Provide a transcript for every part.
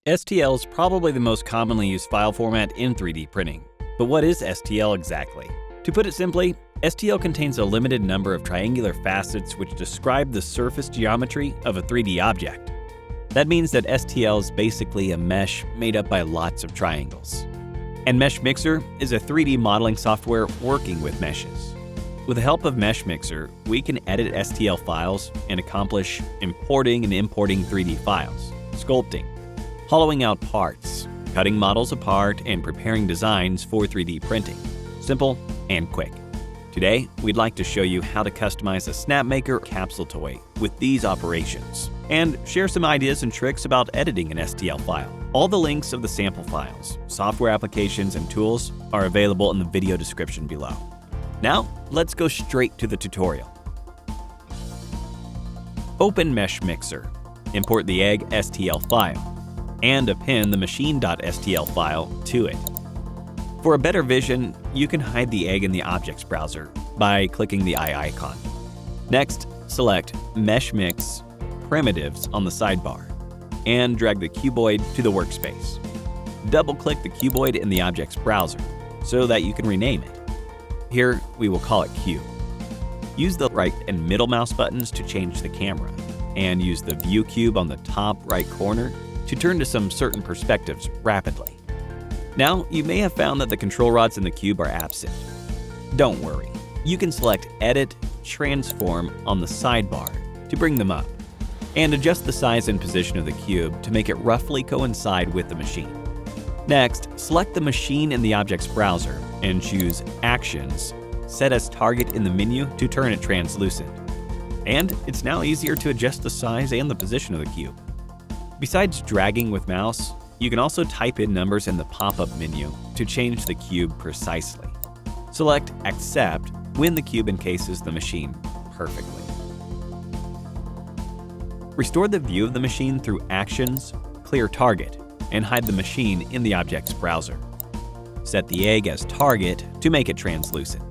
STL is probably the most commonly used file format in 3D printing. But what is STL exactly? To put it simply, STL contains a limited number of triangular facets which describe the surface geometry of a 3D object. That means that STL is basically a mesh made up by lots of triangles. And Meshmixer is a 3D modeling software working with meshes. With the help of Meshmixer, we can edit STL files and accomplish importing and importing 3D files, sculpting, hollowing out parts, cutting models apart, and preparing designs for 3D printing. Simple and quick. Today, we'd like to show you how to customize a Snapmaker capsule toy with these operations, and share some ideas and tricks about editing an STL file. All the links of the sample files, software applications, and tools are available in the video description below. Now, let's go straight to the tutorial. Open Meshmixer, import the egg STL file, and append the machine.stl file to it. For a better vision, you can hide the egg in the objects browser by clicking the eye icon. Next, select Meshmix Primitives on the sidebar and drag the cuboid to the workspace. Double-click the cuboid in the objects browser so that you can rename it. Here, we will call it Cube. Use the right and middle mouse buttons to change the camera, and use the View cube on the top right corner to turn to some certain perspectives rapidly. Now, you may have found that the control rods in the cube are absent. Don't worry, you can select Edit, Transform on the sidebar to bring them up, and adjust the size and position of the cube to make it roughly coincide with the machine. Next, select the machine in the objects browser and choose Actions, Set as Target in the menu to turn it translucent. And it's now easier to adjust the size and the position of the cube. Besides dragging with mouse, you can also type in numbers in the pop-up menu to change the cube precisely. Select Accept when the cube encases the machine perfectly. Restore the view of the machine through Actions, Clear Target, and hide the machine in the objects browser. Set the egg as target to make it translucent.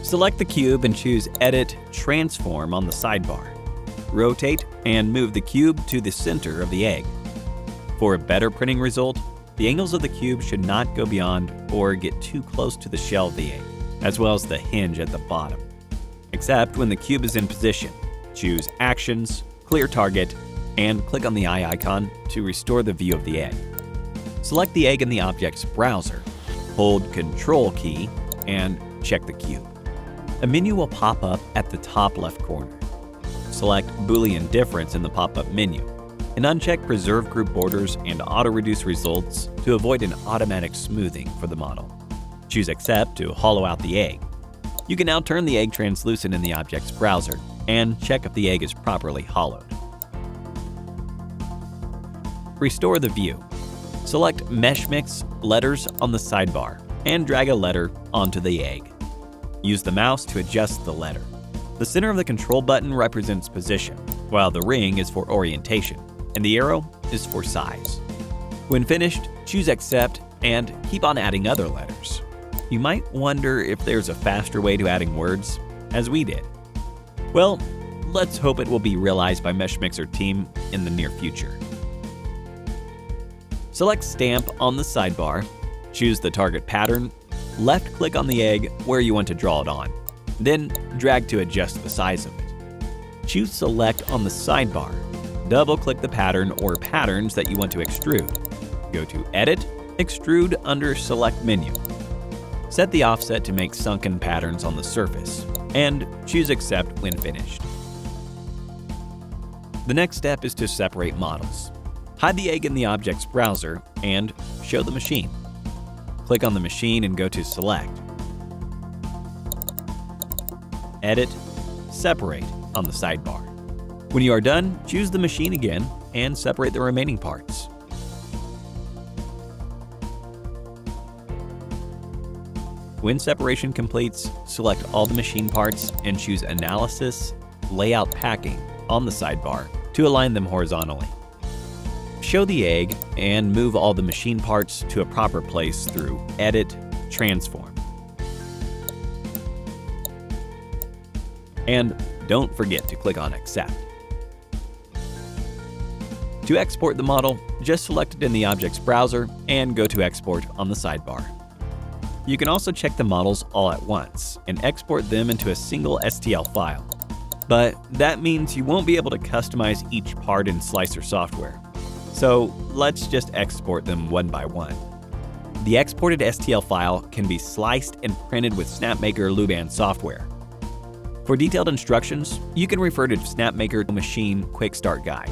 Select the cube and choose Edit, Transform on the sidebar. Rotate and move the cube to the center of the egg. For a better printing result, the angles of the cube should not go beyond or get too close to the shell of the egg, as well as the hinge at the bottom. Except when the cube is in position, choose Actions, Clear Target, and click on the eye icon to restore the view of the egg. Select the egg in the objects browser, hold Control key, and check the cube. A menu will pop up at the top left corner. Select Boolean Difference in the pop-up menu, and uncheck Preserve Group Borders and Auto-Reduce Results to avoid an automatic smoothing for the model. Choose Accept to hollow out the egg. You can now turn the egg translucent in the objects browser and check if the egg is properly hollowed. Restore the view. Select Meshmix Letters on the sidebar and drag a letter onto the egg. Use the mouse to adjust the letter. The center of the control button represents position, while the ring is for orientation, and the arrow is for size. When finished, choose Accept and keep on adding other letters. You might wonder if there's a faster way to adding words, as we did. Well, let's hope it will be realized by Meshmixer team in the near future. Select Stamp on the sidebar, choose the target pattern, left-click on the egg where you want to draw it on, then drag to adjust the size of it. Choose Select on the sidebar, double-click the pattern or patterns that you want to extrude. Go to Edit, Extrude under Select menu. Set the offset to make sunken patterns on the surface, and choose Accept when finished. The next step is to separate models. Hide the egg in the objects browser and show the machine. Click on the machine and go to Select. Edit, Separate on the sidebar. When you are done, choose the machine again and separate the remaining parts. When separation completes, select all the machine parts and choose Analysis, Layout Packing on the sidebar to align them horizontally. Show the egg and move all the machine parts to a proper place through Edit, Transform. And don't forget to click on Accept. To export the model, just select it in the object's browser and go to Export on the sidebar. You can also check the models all at once and export them into a single STL file. But that means you won't be able to customize each part in Slicer software. So let's just export them one by one. The exported STL file can be sliced and printed with Snapmaker Luban software. For detailed instructions, you can refer to Snapmaker Machine Quick Start Guide.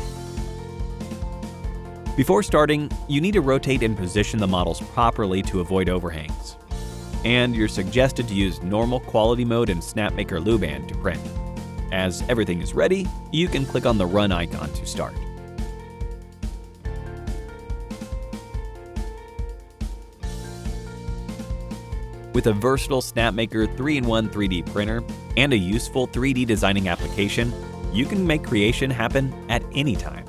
Before starting, you need to rotate and position the models properly to avoid overhangs. And you're suggested to use normal quality mode in Snapmaker Luban to print. As everything is ready, you can click on the Run icon to start. With a versatile Snapmaker 3-in-1 3D printer and a useful 3D designing application, you can make creation happen at any time.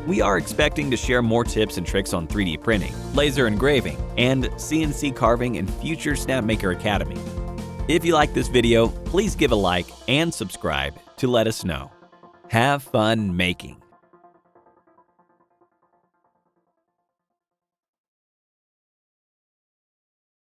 We are expecting to share more tips and tricks on 3D printing, laser engraving, and CNC carving in future Snapmaker Academy. If you like this video, please give a like and subscribe to let us know. Have fun making!